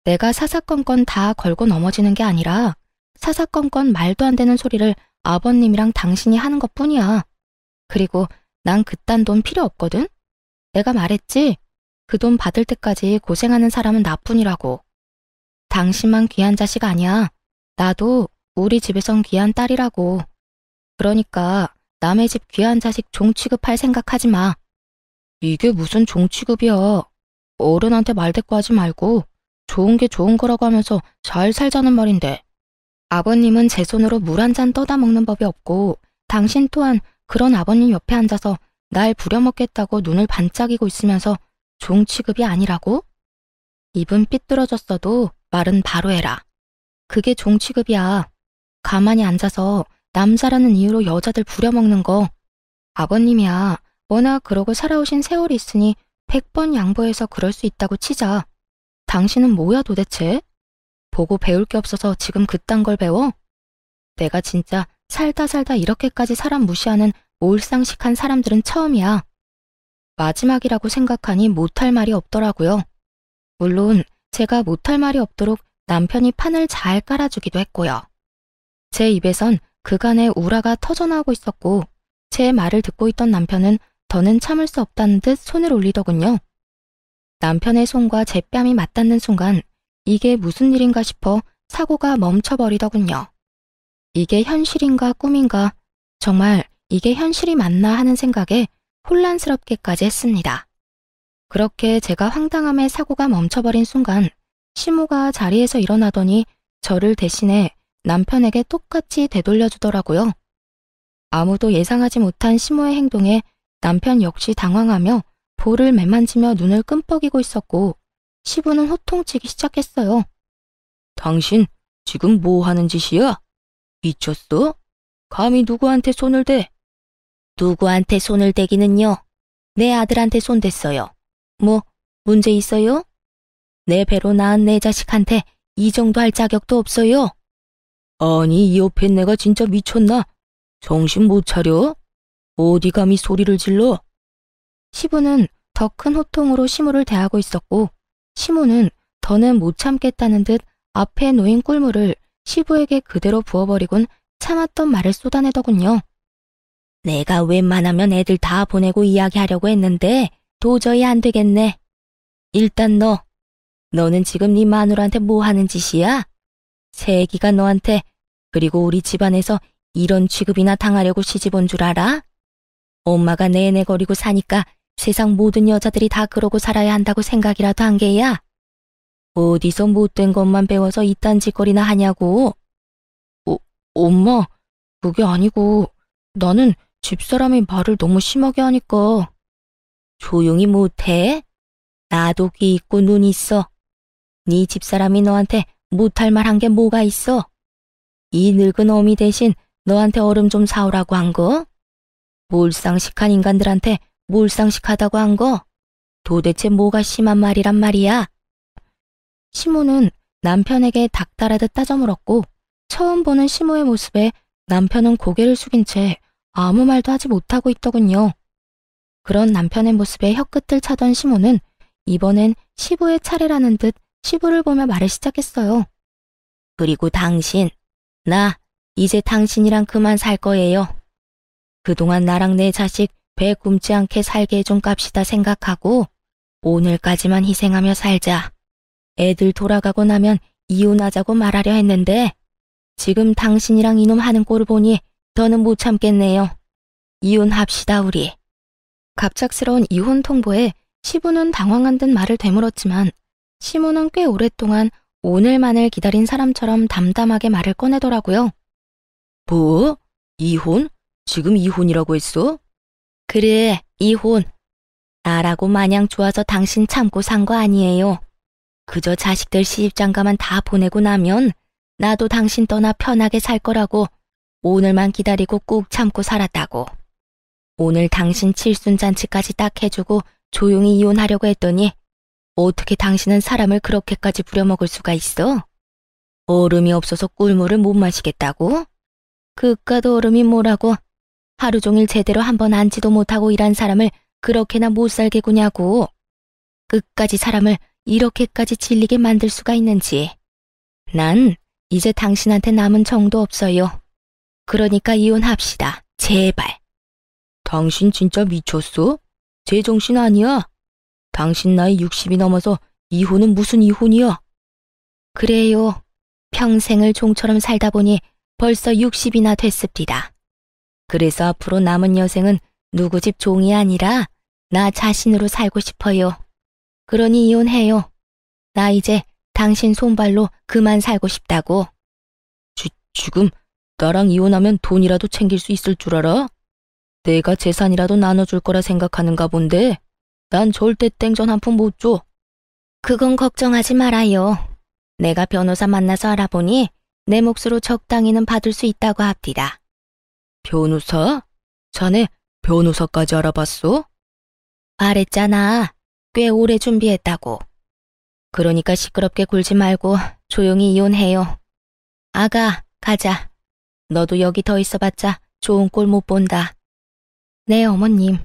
Speaker 1: 내가 사사건건 다 걸고 넘어지는 게 아니라 사사건건 말도 안 되는 소리를 아버님이랑 당신이 하는 것뿐이야. 그리고 난 그딴 돈 필요 없거든? 내가 말했지? 그 돈 받을 때까지 고생하는 사람은 나뿐이라고. 당신만 귀한 자식 아니야. 나도 우리 집에선 귀한 딸이라고. 그러니까 남의 집 귀한 자식 종 취급할 생각하지 마. 이게 무슨 종 취급이야. 어른한테 말대꾸하지 말고 좋은 게 좋은 거라고 하면서 잘 살자는 말인데. 아버님은 제 손으로 물 한 잔 떠다 먹는 법이 없고, 당신 또한 그런 아버님 옆에 앉아서 날 부려먹겠다고 눈을 반짝이고 있으면서 종 취급이 아니라고? 입은 삐뚤어졌어도 말은 바로 해라. 그게 종 취급이야. 가만히 앉아서 남자라는 이유로 여자들 부려먹는 거. 아버님이야. 워낙 그러고 살아오신 세월이 있으니 100번 양보해서 그럴 수 있다고 치자. 당신은 뭐야 도대체? 보고 배울 게 없어서 지금 그딴 걸 배워? 내가 진짜 살다 이렇게까지 사람 무시하는 몰상식한 사람들은 처음이야. 마지막이라고 생각하니 못할 말이 없더라고요. 물론 제가 못할 말이 없도록 남편이 판을 잘 깔아주기도 했고요. 제 입에선 그간의 우라가 터져나오고 있었고, 제 말을 듣고 있던 남편은 더는 참을 수 없다는 듯 손을 올리더군요. 남편의 손과 제 뺨이 맞닿는 순간 이게 무슨 일인가 싶어 사고가 멈춰버리더군요. 이게 현실인가 꿈인가, 정말 이게 현실이 맞나 하는 생각에 혼란스럽게까지 했습니다. 그렇게 제가 황당함에 사고가 멈춰버린 순간 시모가 자리에서 일어나더니 저를 대신해 남편에게 똑같이 되돌려주더라고요. 아무도 예상하지 못한 시모의 행동에 남편 역시 당황하며 볼을 매만지며 눈을 끔뻑이고 있었고, 시부는 호통치기 시작했어요. 당신 지금 뭐 하는 짓이야? 미쳤어? 감히 누구한테 손을 대? 누구한테 손을 대기는요? 내 아들한테 손 댔어요. 뭐 문제 있어요? 내 배로 낳은 내 자식한테 이 정도 할 자격도 없어요.
Speaker 2: 아니, 이 옆에 내가 진짜 미쳤나? 정신 못 차려? 어디 감히 소리를 질러?
Speaker 1: 시부는 더 큰 호통으로 시모를 대하고 있었고, 시모는 더는 못 참겠다는 듯 앞에 놓인 꿀물을 시부에게 그대로 부어버리곤 참았던 말을 쏟아내더군요.
Speaker 2: 내가 웬만하면 애들 다 보내고 이야기하려고 했는데 도저히 안 되겠네. 일단 너는 지금 네 마누라한테 뭐 하는 짓이야? 새애기가 너한테 그리고 우리 집안에서 이런 취급이나 당하려고 시집 온 줄 알아? 엄마가 내내거리고 사니까 세상 모든 여자들이 다 그러고 살아야 한다고 생각이라도 한 게야? 어디서 못된 것만 배워서 이딴 짓거리나 하냐고.
Speaker 1: 엄마, 그게 아니고 나는 집사람이 말을 너무 심하게 하니까.
Speaker 2: 조용히 못해? 나도 귀 있고 눈 있어. 네 집사람이 너한테 못할 말 한 게 뭐가 있어? 이 늙은 어미 대신 너한테 얼음 좀 사오라고 한 거? 몰상식한 인간들한테 몰상식하다고 한 거? 도대체 뭐가 심한 말이란 말이야?
Speaker 1: 시모는 남편에게 닥달하듯 따져 물었고, 처음 보는 시모의 모습에 남편은 고개를 숙인 채 아무 말도 하지 못하고 있더군요. 그런 남편의 모습에 혀끝을 차던 시모는 이번엔 시부의 차례라는 듯 시부를 보며 말을 시작했어요.
Speaker 2: 그리고 당신, 나 이제 당신이랑 그만 살 거예요. 그동안 나랑 내 자식 배 굶지 않게 살게 해준 값이다 생각하고 오늘까지만 희생하며 살자. 애들 돌아가고 나면 이혼하자고 말하려 했는데 지금 당신이랑 이놈 하는 꼴을 보니 더는 못 참겠네요. 이혼합시다 우리.
Speaker 1: 갑작스러운 이혼 통보에 시부는 당황한 듯 말을 되물었지만 시모는 꽤 오랫동안 오늘만을 기다린 사람처럼 담담하게 말을 꺼내더라고요.
Speaker 2: 뭐? 이혼? 지금 이혼이라고 했어?
Speaker 1: 그래, 이혼.
Speaker 2: 나라고 마냥 좋아서 당신 참고 산 거 아니에요. 그저 자식들 시집장가만 다 보내고 나면 나도 당신 떠나 편하게 살 거라고 오늘만 기다리고 꾹 참고 살았다고. 오늘 당신 칠순잔치까지 딱 해주고 조용히 이혼하려고 했더니 어떻게 당신은 사람을 그렇게까지 부려먹을 수가 있어? 얼음이 없어서 꿀물을 못 마시겠다고? 그깟 얼음이 뭐라고? 하루 종일 제대로 한번 앉지도 못하고 일한 사람을 그렇게나 못 살게 구냐고. 끝까지 사람을 이렇게까지 질리게 만들 수가 있는지. 난 이제 당신한테 남은 정도 없어요. 그러니까 이혼합시다. 제발. 당신 진짜 미쳤어? 제정신 아니야? 당신 나이 60이 넘어서 이혼은 무슨 이혼이야? 그래요. 평생을 종처럼 살다 보니 벌써 60이나 됐습니다. 그래서 앞으로 남은 여생은 누구 집 종이 아니라 나 자신으로 살고 싶어요. 그러니 이혼해요. 나 이제 당신 손발로 그만 살고 싶다고. 지금 나랑 이혼하면 돈이라도 챙길 수 있을 줄 알아? 내가 재산이라도 나눠줄 거라 생각하는가 본데 난 절대 땡전 한 푼 못 줘. 그건 걱정하지 말아요. 내가 변호사 만나서 알아보니 내 몫으로 적당히는 받을 수 있다고 합디다. 변호사? 자네 변호사까지 알아봤어? 말했잖아. 꽤 오래 준비했다고. 그러니까 시끄럽게 굴지 말고 조용히 이혼해요. 아가, 가자. 너도 여기 더 있어봤자 좋은 꼴 못 본다.
Speaker 1: 네, 어머님.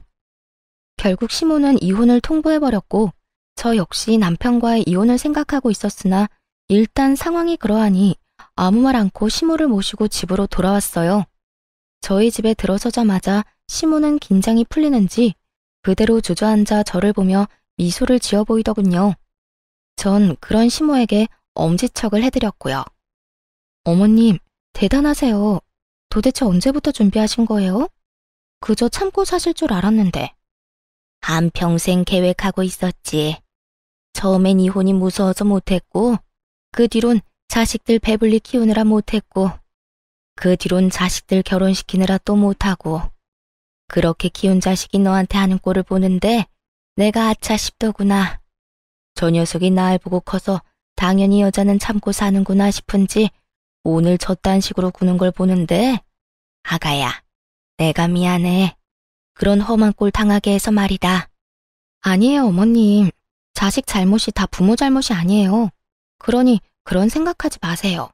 Speaker 1: 결국 시모는 이혼을 통보해버렸고 저 역시 남편과의 이혼을 생각하고 있었으나 일단 상황이 그러하니 아무 말 않고 시모를 모시고 집으로 돌아왔어요. 저희 집에 들어서자마자 시모는 긴장이 풀리는지 그대로 주저앉아 저를 보며 미소를 지어 보이더군요. 전 그런 시모에게 엄지척을 해드렸고요. 어머님, 대단하세요. 도대체 언제부터 준비하신 거예요? 그저 참고 사실 줄 알았는데.
Speaker 2: 한평생 계획하고 있었지. 처음엔 이혼이 무서워서 못했고, 그 뒤론 자식들 배불리 키우느라 못했고, 그 뒤론 자식들 결혼시키느라 또 못하고, 그렇게 키운 자식이 너한테 하는 꼴을 보는데 내가 아차 싶더구나. 저 녀석이 날 보고 커서 당연히 여자는 참고 사는구나 싶은지 오늘 저딴 식으로 구는 걸 보는데 아가야, 내가 미안해. 그런 험한 꼴 당하게 해서 말이다.
Speaker 1: 아니에요, 어머님. 자식 잘못이 다 부모 잘못이 아니에요. 그러니 그런 생각하지 마세요.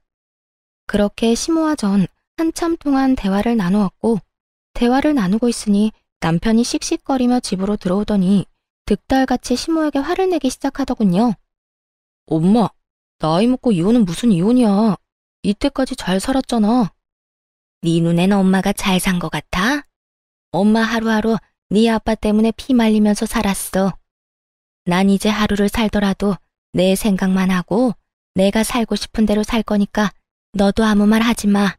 Speaker 1: 그렇게 시모와 전 한참 동안 대화를 나누었고, 대화를 나누고 있으니 남편이 씩씩거리며 집으로 들어오더니 득달같이 시모에게 화를 내기 시작하더군요.
Speaker 2: 엄마, 나이 먹고 이혼은 무슨 이혼이야. 이때까지 잘 살았잖아. 네 눈엔 엄마가 잘 산 것 같아? 엄마 하루하루 네 아빠 때문에 피 말리면서 살았어. 난 이제 하루를 살더라도 내 생각만 하고 내가 살고 싶은 대로 살 거니까 너도 아무 말 하지 마.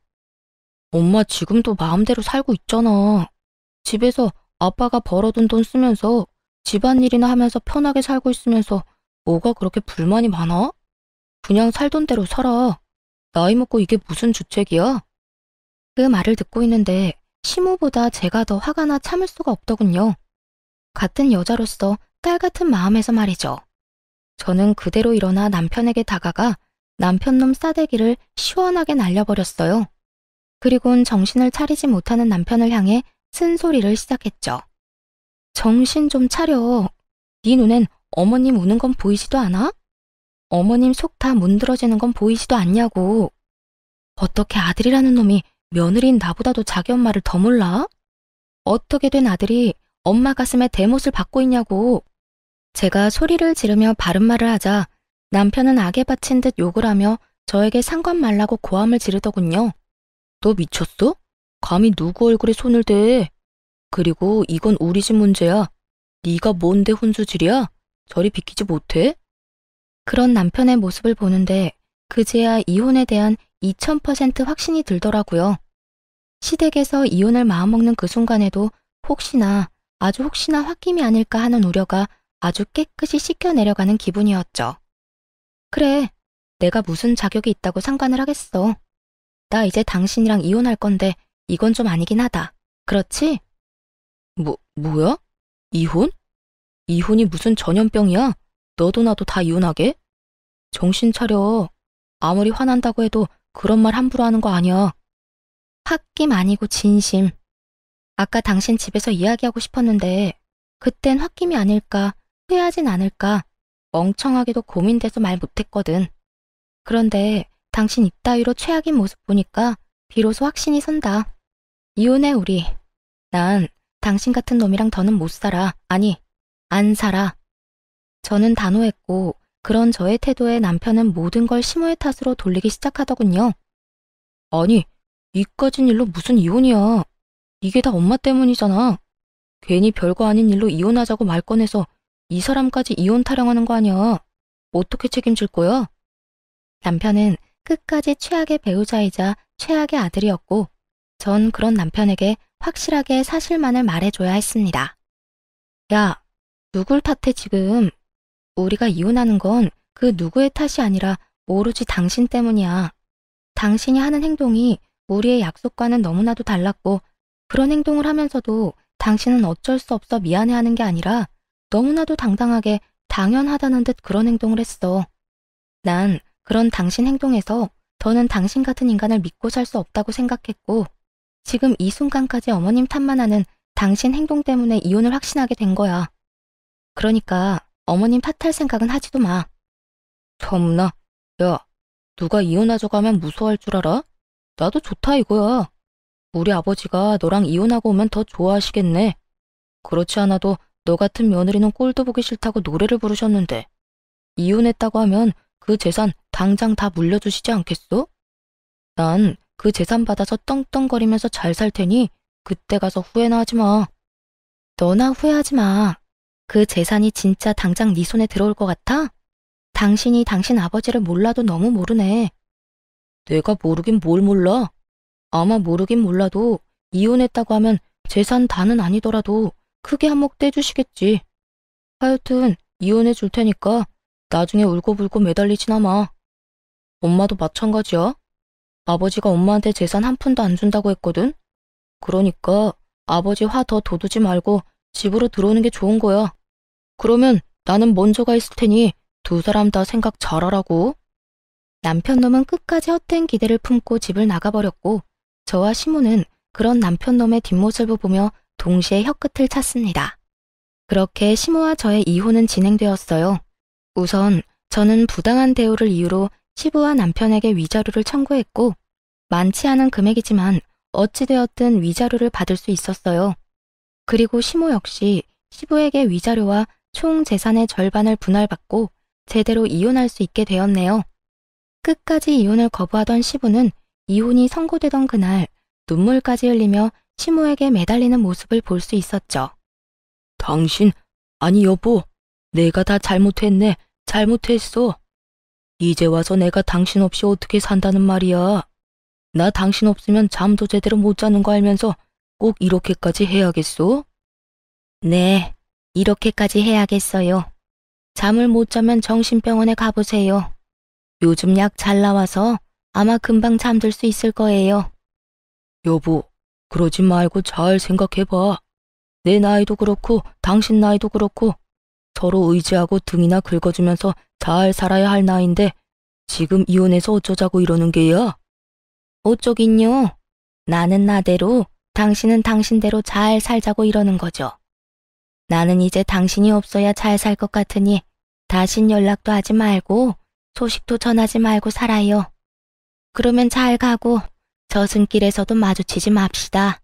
Speaker 2: 엄마 지금도 마음대로 살고 있잖아. 집에서 아빠가 벌어둔 돈 쓰면서 집안일이나 하면서 편하게 살고 있으면서 뭐가 그렇게 불만이 많아? 그냥 살던 대로 살아. 나이 먹고 이게 무슨 주책이야?
Speaker 1: 그 말을 듣고 있는데 시모보다 제가 더 화가 나 참을 수가 없더군요. 같은 여자로서 딸 같은 마음에서 말이죠. 저는 그대로 일어나 남편에게 다가가 남편놈 싸대기를 시원하게 날려버렸어요. 그리곤 정신을 차리지 못하는 남편을 향해 쓴소리를 시작했죠. 정신 좀 차려. 네 눈엔 어머님 우는 건 보이지도 않아? 어머님 속 다 문드러지는 건 보이지도 않냐고. 어떻게 아들이라는 놈이 며느리인 나보다도 자기 엄마를 더 몰라? 어떻게 된 아들이 엄마 가슴에 대못을 받고 있냐고. 제가 소리를 지르며 바른 말을 하자 남편은 악에 바친 듯 욕을 하며 저에게 상관 말라고 고함을 지르더군요.
Speaker 2: 너 미쳤어? 감히 누구 얼굴에 손을 대? 그리고 이건 우리 집 문제야. 네가 뭔데 혼수질이야? 저리 비키지 못해?
Speaker 1: 그런 남편의 모습을 보는데 그제야 이혼에 대한 2000% 확신이 들더라고요. 시댁에서 이혼을 마음먹는 그 순간에도 혹시나 아주 혹시나 홧김이 아닐까 하는 우려가 아주 깨끗이 씻겨내려가는 기분이었죠. 그래, 내가 무슨 자격이 있다고 상관을 하겠어. 나 이제 당신이랑 이혼할 건데 이건 좀 아니긴 하다. 그렇지?
Speaker 2: 뭐야? 이혼? 이혼이 무슨 전염병이야? 너도 나도 다 이혼하게? 정신 차려. 아무리 화난다고 해도 그런 말 함부로 하는 거 아니야.
Speaker 1: 홧김 아니고 진심. 아까 당신 집에서 이야기하고 싶었는데 그땐 홧김이 아닐까, 후회하진 않을까 멍청하게도 고민돼서 말 못했거든. 그런데 당신 이따위로 최악인 모습 보니까 비로소 확신이 선다. 이혼해 우리. 난 당신 같은 놈이랑 더는 못 살아. 아니, 안 살아. 저는 단호했고 그런 저의 태도에 남편은 모든 걸 시모의 탓으로 돌리기 시작하더군요.
Speaker 2: 아니, 이까진 일로 무슨 이혼이야. 이게 다 엄마 때문이잖아. 괜히 별거 아닌 일로 이혼하자고 말 꺼내서 이 사람까지 이혼 타령하는 거 아니야. 어떻게 책임질 거야?
Speaker 1: 남편은 끝까지 최악의 배우자이자 최악의 아들이었고 전 그런 남편에게 확실하게 사실만을 말해줘야 했습니다. 야, 누굴 탓해 지금. 우리가 이혼하는 건 그 누구의 탓이 아니라 오로지 당신 때문이야. 당신이 하는 행동이 우리의 약속과는 너무나도 달랐고 그런 행동을 하면서도 당신은 어쩔 수 없어 미안해하는 게 아니라 너무나도 당당하게 당연하다는 듯 그런 행동을 했어. 난 그런 당신 행동에서 더는 당신 같은 인간을 믿고 살 수 없다고 생각했고 지금 이 순간까지 어머님 탓만 하는 당신 행동 때문에 이혼을 확신하게 된 거야. 그러니까 어머님 탓할 생각은 하지도 마.
Speaker 2: 참나. 야, 누가 이혼하자고 하면 무서워할 줄 알아? 나도 좋다 이거야. 우리 아버지가 너랑 이혼하고 오면 더 좋아하시겠네. 그렇지 않아도 너 같은 며느리는 꼴도 보기 싫다고 노래를 부르셨는데 이혼했다고 하면 그 재산 당장 다 물려주시지 않겠어? 난 그 재산 받아서 떵떵거리면서 잘 살 테니 그때 가서 후회나 하지 마.
Speaker 1: 너나 후회하지 마. 그 재산이 진짜 당장 네 손에 들어올 것 같아? 당신이 당신 아버지를 몰라도 너무 모르네.
Speaker 2: 내가 모르긴 뭘 몰라. 아마 모르긴 몰라도 이혼했다고 하면 재산 다는 아니더라도 크게 한몫 떼주시겠지. 하여튼 이혼해 줄 테니까 나중에 울고불고 매달리지나 마. 엄마도 마찬가지야. 아버지가 엄마한테 재산 한 푼도 안 준다고 했거든. 그러니까 아버지 화 더 돋우지 말고 집으로 들어오는 게 좋은 거야. 그러면 나는 먼저 가 있을 테니 두 사람 다 생각 잘하라고.
Speaker 1: 남편놈은 끝까지 헛된 기대를 품고 집을 나가버렸고 저와 시모는 그런 남편놈의 뒷모습을 보며 동시에 혀끝을 찼습니다. 그렇게 시모와 저의 이혼은 진행되었어요. 우선 저는 부당한 대우를 이유로 시부와 남편에게 위자료를 청구했고 많지 않은 금액이지만 어찌되었든 위자료를 받을 수 있었어요. 그리고 시모 역시 시부에게 위자료와 총 재산의 절반을 분할받고 제대로 이혼할 수 있게 되었네요. 끝까지 이혼을 거부하던 시부는 이혼이 선고되던 그날 눈물까지 흘리며 시모에게 매달리는 모습을 볼 수 있었죠.
Speaker 2: 당신, 아니 여보, 내가 다 잘못했네. 잘못했어. 이제 와서 내가 당신 없이 어떻게 산다는 말이야. 나 당신 없으면 잠도 제대로 못 자는 거 알면서 꼭 이렇게까지 해야겠어?
Speaker 1: 네, 이렇게까지 해야겠어요. 잠을 못 자면 정신병원에 가보세요. 요즘 약 잘 나와서 아마 금방 잠들 수 있을 거예요.
Speaker 2: 여보, 그러지 말고 잘 생각해봐. 내 나이도 그렇고 당신 나이도 그렇고 서로 의지하고 등이나 긁어주면서 잘 살아야 할 나이인데 지금 이혼해서 어쩌자고 이러는 게야?
Speaker 1: 어쩌긴요. 나는 나대로, 당신은 당신대로 잘 살자고 이러는 거죠. 나는 이제 당신이 없어야 잘 살 것 같으니 다신 연락도 하지 말고 소식도 전하지 말고 살아요. 그러면 잘 가고 저승길에서도 마주치지 맙시다.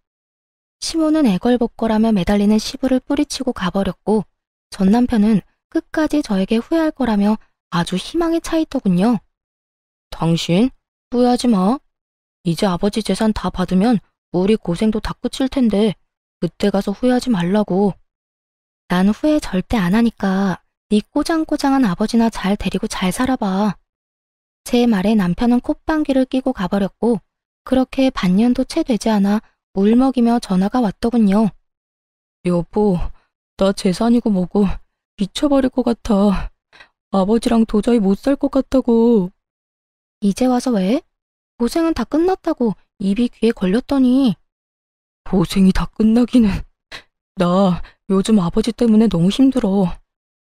Speaker 1: 시모는 애걸복걸하며 매달리는 시부를 뿌리치고 가버렸고 전 남편은 끝까지 저에게 후회할 거라며 아주 희망에 차 있더군요.
Speaker 2: 당신, 후회하지 마. 이제 아버지 재산 다 받으면 우리 고생도 다 끝일 텐데 그때 가서 후회하지 말라고.
Speaker 1: 난 후회 절대 안 하니까 네 꼬장꼬장한 아버지나 잘 데리고 잘 살아봐. 제 말에 남편은 콧방귀를 끼고 가버렸고 그렇게 반년도 채 되지 않아 울먹이며 전화가 왔더군요.
Speaker 2: 여보, 나 재산이고 뭐고 미쳐버릴 것 같아. 아버지랑 도저히 못 살 것 같다고.
Speaker 1: 이제 와서 왜? 고생은 다 끝났다고 입이 귀에 걸렸더니.
Speaker 2: 고생이 다 끝나기는. 나 요즘 아버지 때문에 너무 힘들어.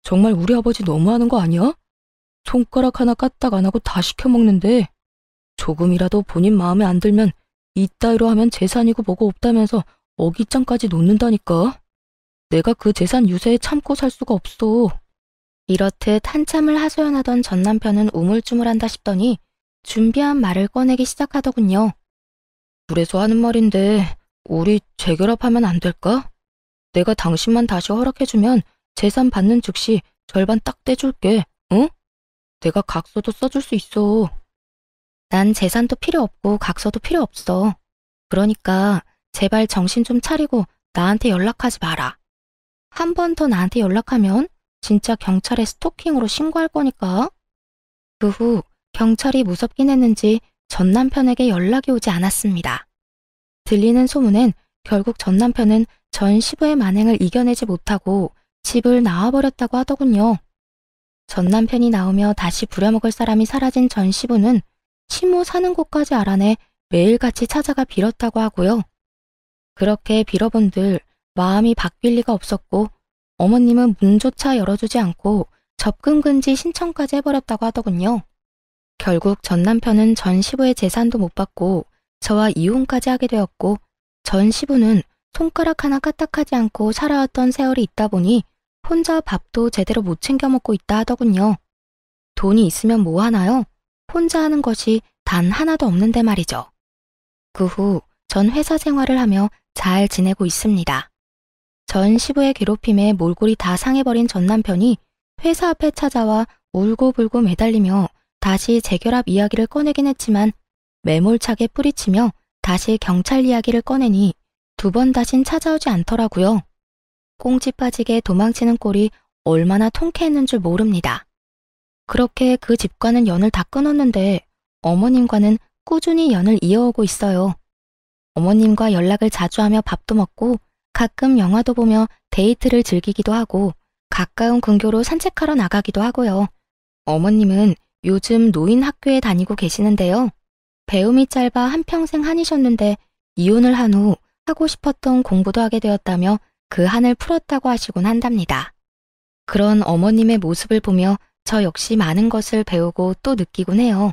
Speaker 2: 정말 우리 아버지 너무하는 거 아니야? 손가락 하나 까딱 안 하고 다 시켜먹는데 조금이라도 본인 마음에 안 들면 이따위로 하면 재산이고 뭐고 없다면서 어깃장까지 놓는다니까. 내가 그 재산 유세에 참고 살 수가 없어.
Speaker 1: 이렇듯 한참을 하소연하던 전 남편은 우물쭈물한다 싶더니 준비한 말을 꺼내기 시작하더군요.
Speaker 2: 그래서 하는 말인데 우리 재결합하면 안 될까? 내가 당신만 다시 허락해주면 재산 받는 즉시 절반 딱 떼줄게, 응? 내가 각서도 써줄 수 있어.
Speaker 1: 난 재산도 필요 없고 각서도 필요 없어. 그러니까 제발 정신 좀 차리고 나한테 연락하지 마라. 한 번 더 나한테 연락하면 진짜 경찰에 스토킹으로 신고할 거니까. 그 후 경찰이 무섭긴 했는지 전 남편에게 연락이 오지 않았습니다. 들리는 소문엔 결국 전 남편은 전 시부의 만행을 이겨내지 못하고 집을 나와버렸다고 하더군요. 전 남편이 나오며 다시 부려먹을 사람이 사라진 전 시부는 시모 사는 곳까지 알아내 매일같이 찾아가 빌었다고 하고요. 그렇게 빌어본들 마음이 바뀔 리가 없었고 어머님은 문조차 열어주지 않고 접근 금지 신청까지 해버렸다고 하더군요. 결국 전 남편은 전 시부의 재산도 못 받고 저와 이혼까지 하게 되었고 전 시부는 손가락 하나 까딱하지 않고 살아왔던 세월이 있다 보니 혼자 밥도 제대로 못 챙겨 먹고 있다 하더군요. 돈이 있으면 뭐 하나요? 혼자 하는 것이 단 하나도 없는데 말이죠. 그 후 전 회사 생활을 하며 잘 지내고 있습니다. 전 시부의 괴롭힘에 몰골이 다 상해버린 전 남편이 회사 앞에 찾아와 울고불고 매달리며 다시 재결합 이야기를 꺼내긴 했지만 매몰차게 뿌리치며 다시 경찰 이야기를 꺼내니 두 번 다신 찾아오지 않더라고요. 꽁지 빠지게 도망치는 꼴이 얼마나 통쾌했는 줄 모릅니다. 그렇게 그 집과는 연을 다 끊었는데 어머님과는 꾸준히 연을 이어오고 있어요. 어머님과 연락을 자주 하며 밥도 먹고 가끔 영화도 보며 데이트를 즐기기도 하고 가까운 근교로 산책하러 나가기도 하고요. 어머님은 요즘 노인 학교에 다니고 계시는데요. 배움이 짧아 한평생 한이셨는데 이혼을 한 후 하고 싶었던 공부도 하게 되었다며 그 한을 풀었다고 하시곤 한답니다. 그런 어머님의 모습을 보며 저 역시 많은 것을 배우고 또 느끼곤 해요.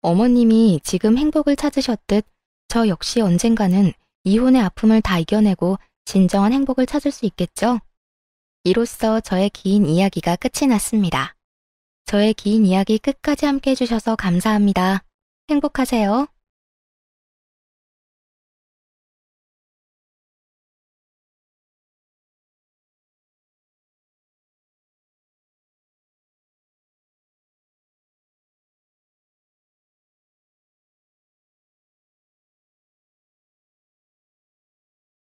Speaker 1: 어머님이 지금 행복을 찾으셨듯 저 역시 언젠가는 이혼의 아픔을 다 이겨내고 진정한 행복을 찾을 수 있겠죠? 이로써 저의 긴 이야기가 끝이 났습니다. 저의 긴 이야기 끝까지 함께 해주셔서 감사합니다. 행복하세요.